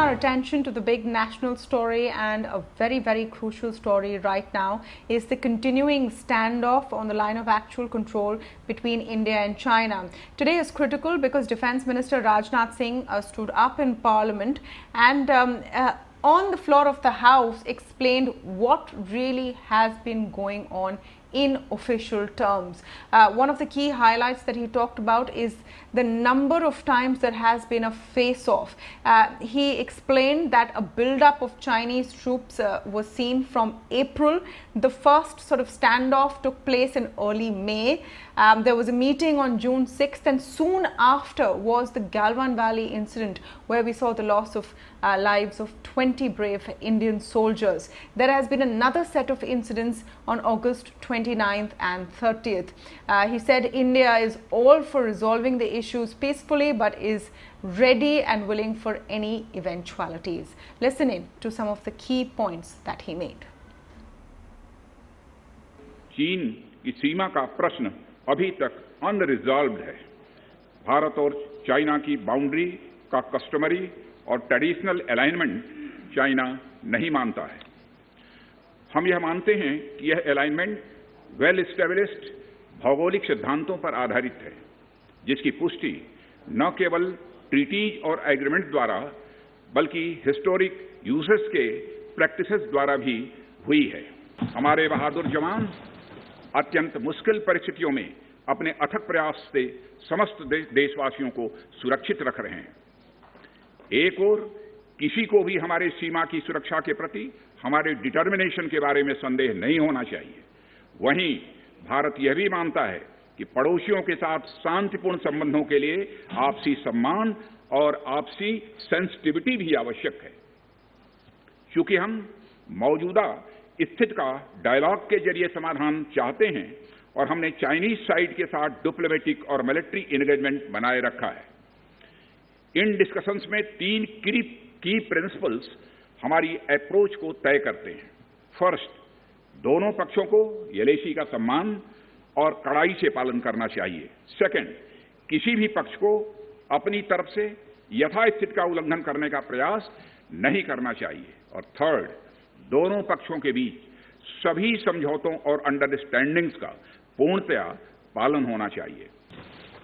our attention to the big national story, and a very, very crucial story right now is the continuing standoff on the line of actual control between India and China. Today is critical because Defence Minister Rajnath Singh stood up in Parliament and on the floor of the House explained what really has been going on in official terms. One of the key highlights that he talked about is the number of times there has been a face-off. He explained that a build-up of Chinese troops was seen from April. The first sort of standoff took place in early May. There was a meeting on June 6th, and soon after was the Galwan Valley incident where we saw the loss of lives of 20 brave Indian soldiers. There has been another set of incidents on August 29th and 30th. He said India is all for resolving the issues peacefully but is ready and willing for any eventualities. Listen in to some of the key points that he made. चीन की सीमा का प्रश्न अभी तक unresolved है। भारत और China की boundary का कस्टमरी और ट्रेडिशनल अलाइनमेंट चाइना नहीं मानता है। हम यह मानते हैं कि यह अलाइनमेंट वेल एस्टेब्लिश्ड भौगोलिक सिद्धांतों पर आधारित है, जिसकी पुष्टि न केवल ट्रीटीज और एग्रीमेंट द्वारा बल्कि हिस्टोरिक यूजेस के प्रैक्टिसेस द्वारा भी हुई है। हमारे बहादुर जवान अत्यंत मुश्किल परिस्थितियों में अपने अथक प्रयास से समस्त देशवासियों को सुरक्षित रख रहे हैं। एक ओर किसी को भी हमारे सीमा की सुरक्षा के प्रति हमारे डिटर्मिनेशन के बारे में संदेह नहीं होना चाहिए। वहीं भारत यह भी मानता है कि पड़ोसियों के साथ शांतिपूर्ण संबंधों के लिए आपसी सम्मान और आपसी सेंसिटिविटी भी आवश्यक है। क्योंकि हम मौजूदा स्थिति का डायलॉग के जरिए समाधान चाहते हैं और हमने चाइनीज साइड के साथ डिप्लोमेटिक और मिलिट्री एंगेजमेंट बनाए रखा है। इन डिस्कशंस में तीन की प्रिंसिपल्स हमारी अप्रोच को तय करते हैं। फर्स्ट, दोनों पक्षों को यलेसी का सम्मान और कड़ाई से पालन करना चाहिए। सेकंड, किसी भी पक्ष को अपनी तरफ से यथास्थिति का उल्लंघन करने का प्रयास नहीं करना चाहिए। और थर्ड, दोनों पक्षों के बीच सभी समझौतों और अंडरस्टैंडिंग्स का पूर्णतया पालन होना चाहिए।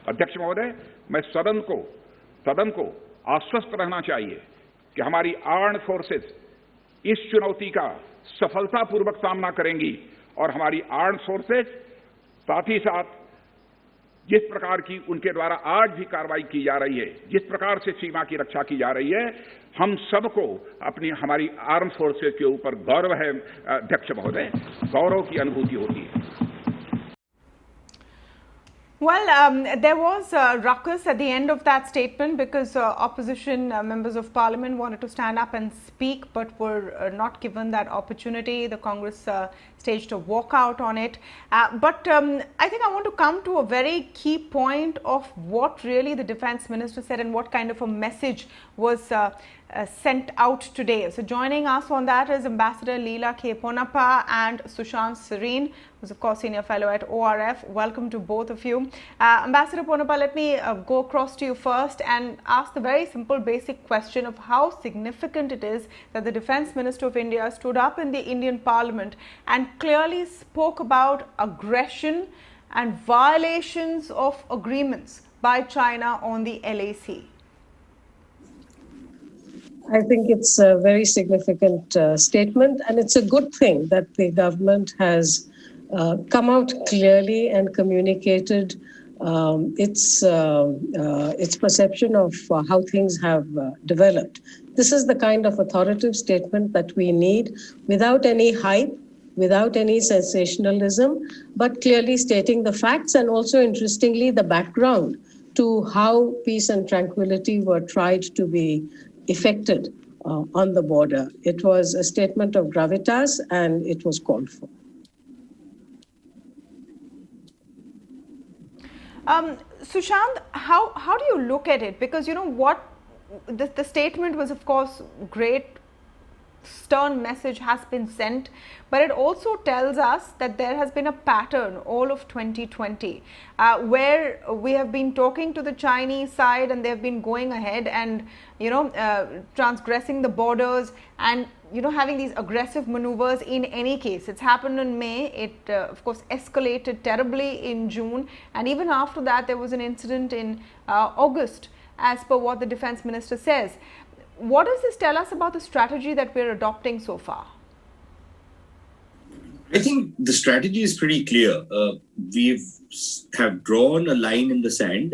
अध्यक्ष महोदय, मैं सदन को आश्वस्त रहना चाहिए कि हमारी आर्म्ड फोर्सेस इस चुनौती का सफलतापूर्वक सामना करेंगी और हमारी आर्म्ड फोर्सेस साथ ही साथ जिस प्रकार की उनके द्वारा आज भी कार्रवाई की जा रही है, जिस प्रकार से सीमा की रक्षा की जा रही है, हम सबको हमारी आर्म फोर्सेस के ऊपर गौरव है। अध्यक्ष महोदय, गौरव की अनुभूति होती है। Well, there was a ruckus at the end of that statement because opposition members of parliament wanted to stand up and speak but were not given that opportunity. The Congress staged a walkout on it. But I think I want to come to a very key point of what really the defence minister said and what kind of a message was sent out today. So joining us on that is Ambassador Leela Ponappa and Sushant Sareen, who's of course senior fellow at ORF. Welcome to both of you. Ambassador Ponappa, let me go across to you first and ask the very simple basic question of how significant it is that the Defence Minister of India stood up in the Indian Parliament and clearly spoke about aggression and violations of agreements by China on the LAC. I think it's a very significant statement, and it's a good thing that the government has come out clearly and communicated its perception of how things have developed. This is the kind of authoritative statement that we need, without any hype, without any sensationalism, but clearly stating the facts and also, interestingly, the background to how peace and tranquility were tried to be effected on the border. It was a statement of gravitas and it was called for. Sushant, how do you look at it? Because you know what, the statement was of course great stern message has been sent, but it also tells us that there has been a pattern all of 2020 where we have been talking to the Chinese side and they've been going ahead and transgressing the borders and having these aggressive maneuvers in any case. It's happened in May. It of course escalated terribly in June, and even after that there was an incident in August, as per what the defense minister says. What does this tell us about the strategy that we're adopting so far? I think the strategy is pretty clear. We have drawn a line in the sand.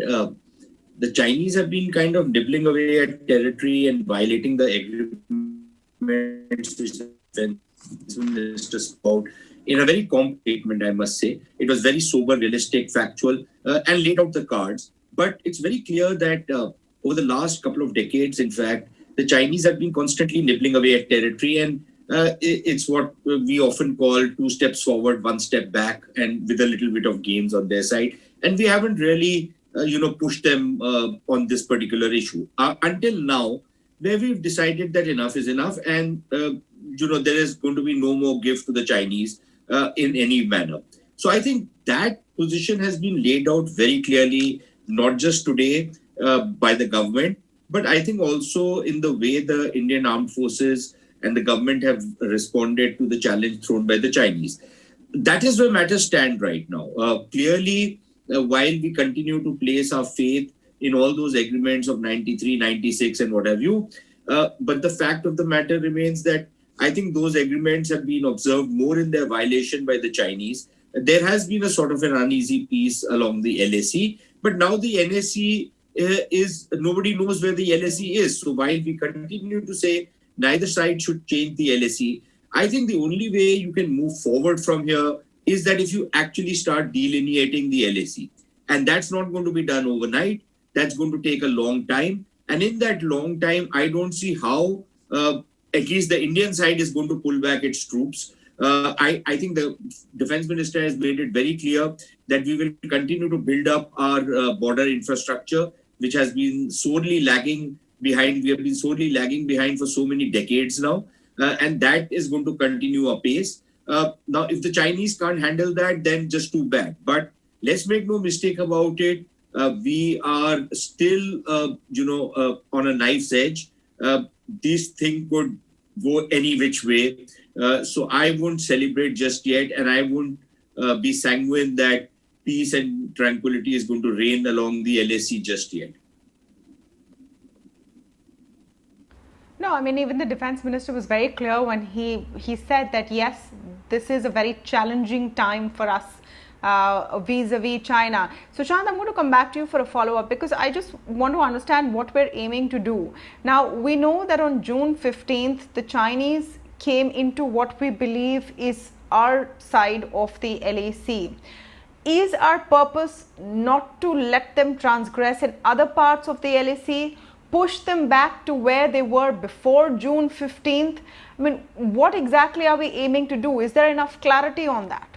The Chinese have been kind of nibbling away at territory and violating the agreements which the defense minister spoke in a very calm statement, I must say. It was very sober, realistic, factual, and laid out the cards. But it's very clear that over the last couple of decades, in fact, the Chinese have been constantly nibbling away at territory, and it's what we often call 2 steps forward, 1 step back, and with a little bit of games on their side. And we haven't really, pushed them on this particular issue until now, where we've decided that enough is enough, and there is going to be no more gift to the Chinese in any manner. So I think that position has been laid out very clearly, not just today by the government, but I think also in the way the Indian armed forces and the government have responded to the challenge thrown by the Chinese. That is where matters stand right now. Clearly, while we continue to place our faith in all those agreements of 93, 96 and what have you, but the fact of the matter remains that I think those agreements have been observed more in their violation by the Chinese. There has been a sort of an uneasy peace along the LAC, but now the NAC nobody knows where the LAC is. So while we continue to say neither side should change the LAC, I think the only way you can move forward from here is that if you actually start delineating the LAC. And that's not going to be done overnight. That's going to take a long time. And in that long time, I don't see how at least the Indian side is going to pull back its troops. I think the defense minister has made it very clear that we will continue to build up our border infrastructure, which has been sorely lagging behind. We have been sorely lagging behind for so many decades now, and that is going to continue apace. Now, if the Chinese can't handle that, then just too bad. But let's make no mistake about it. We are still, on a knife's edge. This thing could go any which way. So I won't celebrate just yet, and I won't be sanguine that peace and tranquility is going to reign along the LAC just yet. No, I mean, even the defense minister was very clear when he said that, yes, this is a very challenging time for us vis-a-vis China. Sushant, I'm going to come back to you for a follow-up because I just want to understand what we're aiming to do. Now, we know that on June 15th, the Chinese came into what we believe is our side of the LAC. Is our purpose not to let them transgress in other parts of the LAC, push them back to where they were before June 15th? I mean, what exactly are we aiming to do? Is there enough clarity on that?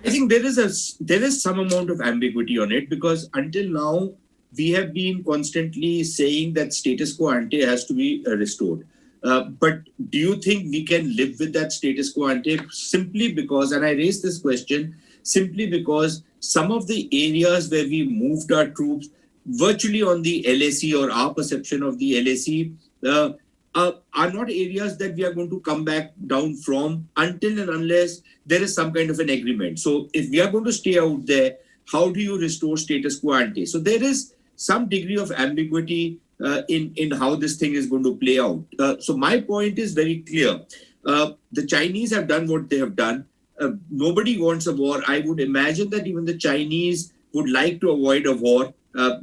I think there is some amount of ambiguity on it, because until now, we have been constantly saying that status quo ante has to be restored. But do you think we can live with that status quo ante? Simply because, and I raised this question, simply because some of the areas where we moved our troops virtually on the LAC, or our perception of the LAC, are not areas that we are going to come back down from until and unless there is some kind of an agreement. So if we are going to stay out there, how do you restore status quo ante? So there is some degree of ambiguity in how this thing is going to play out. So my point is very clear. The Chinese have done what they have done. Nobody wants a war. I would imagine that even the Chinese would like to avoid a war.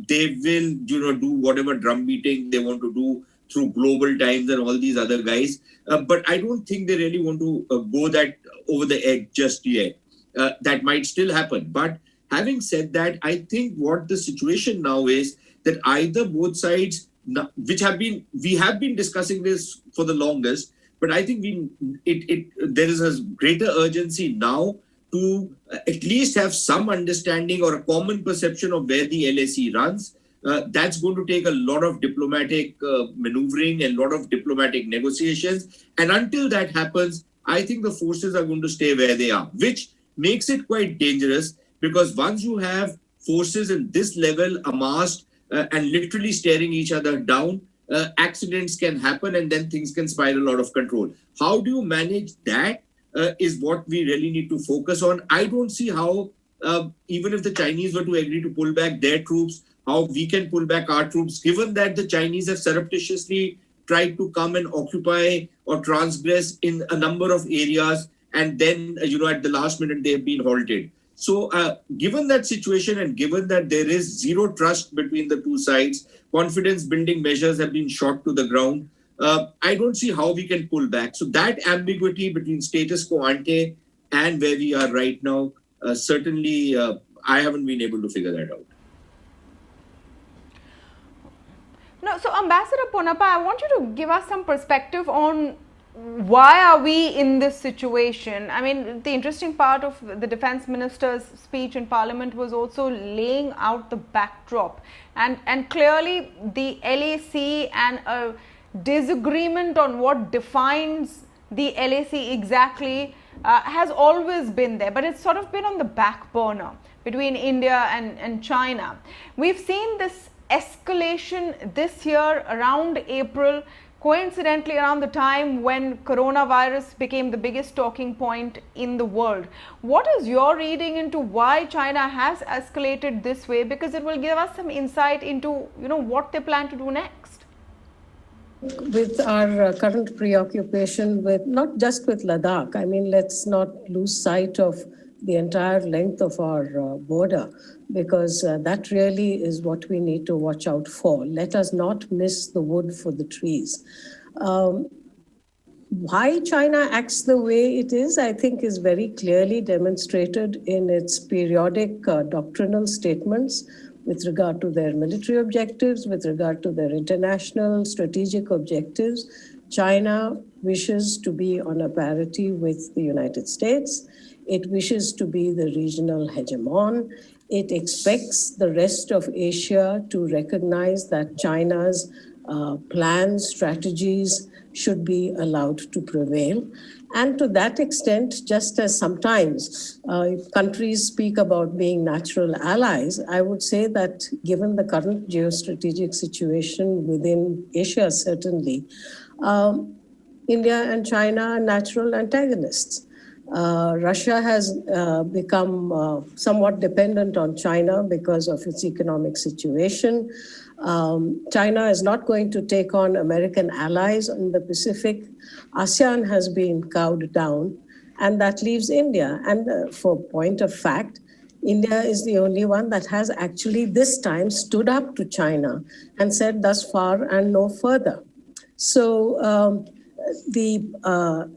They will, do whatever drum beating they want to do through Global Times and all these other guys. But I don't think they really want to go that over the edge just yet. That might still happen. But having said that, I think what the situation now is that either both sides, we have been discussing this for the longest, but I think there is a greater urgency now to at least have some understanding or a common perception of where the LAC runs. That's going to take a lot of diplomatic maneuvering and a lot of diplomatic negotiations. And until that happens, I think the forces are going to stay where they are, which makes it quite dangerous, because once you have forces in this level amassed and literally staring each other down, accidents can happen and then things can spiral out of control. How do you manage that is what we really need to focus on. I don't see how, even if the Chinese were to agree to pull back their troops, how we can pull back our troops, given that the Chinese have surreptitiously tried to come and occupy or transgress in a number of areas, and then, at the last minute, they have been halted. So given that situation and given that there is zero trust between the two sides, confidence building measures have been shot to the ground, I don't see how we can pull back. So that ambiguity between status quo ante and where we are right now, certainly I haven't been able to figure that out. No, so Ambassador Ponappa, I want you to give us some perspective on why are we in this situation. I mean, the interesting part of the defense minister's speech in parliament was also laying out the backdrop, and clearly the LAC and a disagreement on what defines the LAC exactly has always been there, but it's sort of been on the back burner between India and China. We've seen this escalation this year around April, coincidentally around the time when coronavirus became the biggest talking point in the world. What is your reading into why China has escalated this way? Because it will give us some insight into, what they plan to do next. With our current preoccupation with, not just with Ladakh, I mean, let's not lose sight of the entire length of our border, because that really is what we need to watch out for. Let us not miss the wood for the trees. Why China acts the way it is, I think, is very clearly demonstrated in its periodic doctrinal statements with regard to their military objectives, with regard to their international strategic objectives. China wishes to be on a parity with the United States. It wishes to be the regional hegemon. It expects the rest of Asia to recognize that China's plans, strategies should be allowed to prevail. And to that extent, just as sometimes countries speak about being natural allies, I would say that given the current geostrategic situation within Asia, certainly, India and China are natural antagonists. Russia has become somewhat dependent on China because of its economic situation. China is not going to take on American allies in the Pacific. ASEAN has been cowed down, and that leaves India. And for point of fact, India is the only one that has actually this time stood up to China and said thus far and no further. So the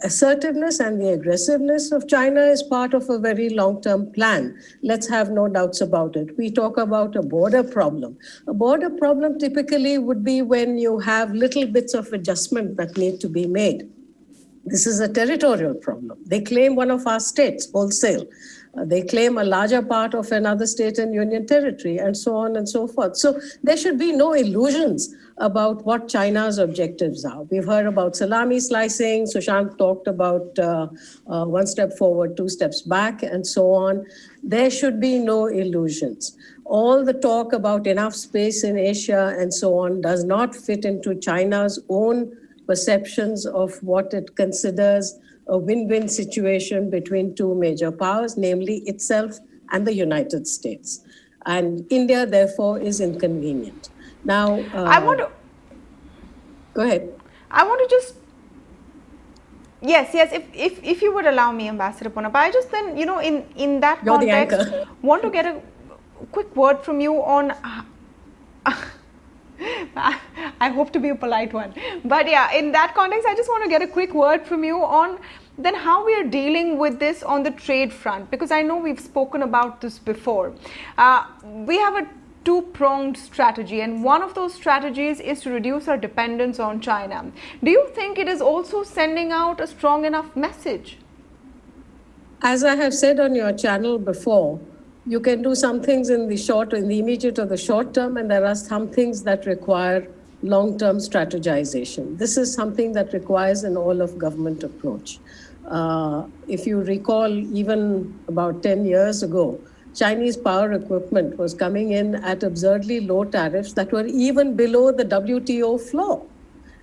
assertiveness and the aggressiveness of China is part of a very long-term plan. Let's have no doubts about it. We talk about a border problem. A border problem typically would be when you have little bits of adjustment that need to be made. This is a territorial problem. They claim one of our states wholesale. They claim a larger part of another state and union territory, and so on and so forth. So there should be no illusions about what China's objectives are. We've heard about salami slicing. Sushant talked about one step forward, two steps back, and so on. There should be no illusions. All the talk about enough space in Asia and so on does not fit into China's own perceptions of what it considers a win-win situation between two major powers, namely itself and the United States. And India, therefore, is inconvenient. Now, I want to... Go ahead. I want to just... Yes, if you would allow me, Ambassador Ponappa, I just then, in that You're context, want to get a quick word from you on... I hope to be a polite one. But yeah, in that context, I just want to get a quick word from you on then how we are dealing with this on the trade front, because I know we've spoken about this before. We have a two-pronged strategy, and one of those strategies is to reduce our dependence on China. Do you think it is also sending out a strong enough message? As I have said on your channel before, you can do some things in the immediate or the short term, and there are some things that require long-term strategization. This is something that requires an all-of-government approach. If you recall, even about 10 years ago, Chinese power equipment was coming in at absurdly low tariffs that were even below the WTO floor.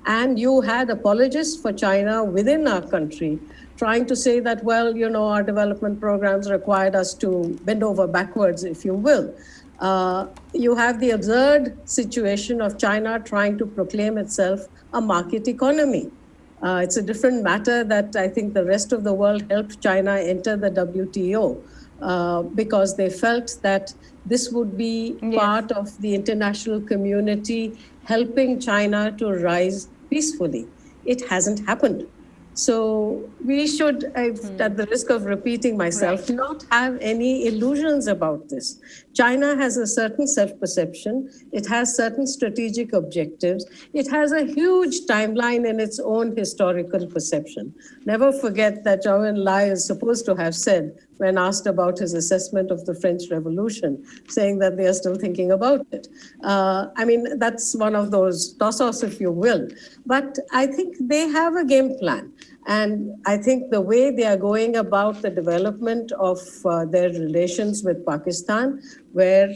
And you had apologists for China within our country trying to say that, well, our development programs required us to bend over backwards, if you will. You have the absurd situation of China trying to proclaim itself a market economy. It's a different matter that I think the rest of the world helped China enter the WTO because they felt that this would be part of the international community helping China to rise peacefully. It hasn't happened. So we should, at the risk of repeating myself, not have any illusions about this. China has a certain self-perception. It has certain strategic objectives. It has a huge timeline in its own historical perception. Never forget that Zhou Enlai is supposed to have said, when asked about his assessment of the French Revolution, saying that they are still thinking about it. That's one of those toss-offs, if you will. But I think they have a game plan. And I think the way they are going about the development of their relations with Pakistan, where,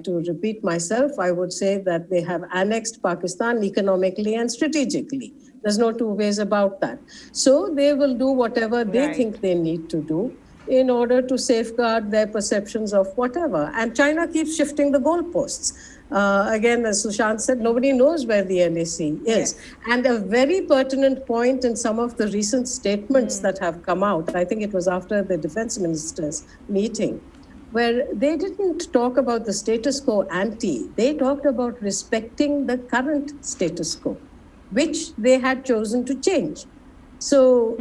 to repeat myself, I would say that they have annexed Pakistan economically and strategically. There's no two ways about that. So they will do whatever they think they need to do in order to safeguard their perceptions of whatever. And China keeps shifting the goalposts. Again, as Sushant said, nobody knows where the LAC is. Yes. And a very pertinent point in some of the recent statements that have come out, I think it was after the defense ministers' meeting, where they didn't talk about the status quo ante. They talked about respecting the current status quo, which they had chosen to change. So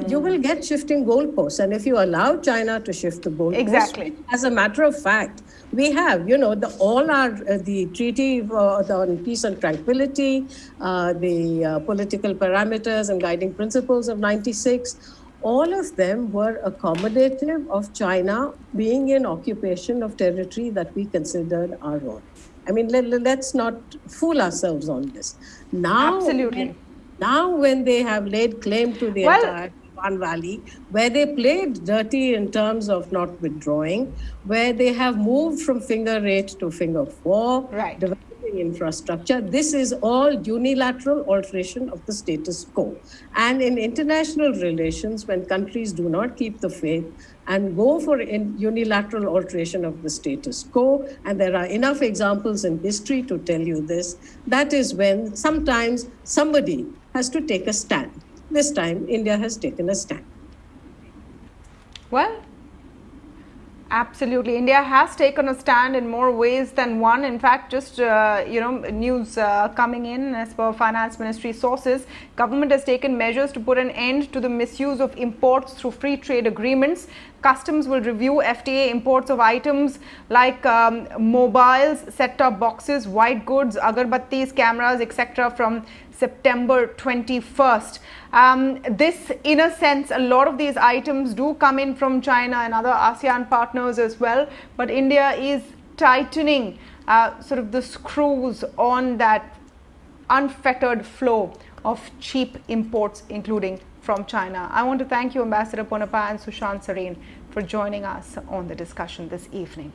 you will get shifting goalposts. And if you allow China to shift the goalposts, as a matter of fact, we have, the Treaty on Peace and Tranquility, the political parameters and guiding principles of 96, all of them were accommodative of China being in occupation of territory that we considered our own. I mean, let's not fool ourselves on this. Now, Now, when they have laid claim to the entire Van Valley, where they played dirty in terms of not withdrawing, where they have moved from finger 8 to finger 4, developing infrastructure, this is all unilateral alteration of the status quo. And in international relations, when countries do not keep the faith and go for unilateral alteration of the status quo, and there are enough examples in history to tell you this, that is when sometimes somebody has to take a stand. This time, India has taken a stand. Well, absolutely. India has taken a stand in more ways than one. In fact, just, news coming in as per Finance Ministry sources, government has taken measures to put an end to the misuse of imports through free trade agreements. Customs will review FTA imports of items like mobiles, set-top boxes, white goods, agarbattis, cameras, etc. from September 21st. This, in a sense, a lot of these items do come in from China and other ASEAN partners as well, but India is tightening sort of the screws on that unfettered flow of cheap imports, including from China. I want to thank you, Ambassador Ponappa and Sushant Sareen, for joining us on the discussion this evening.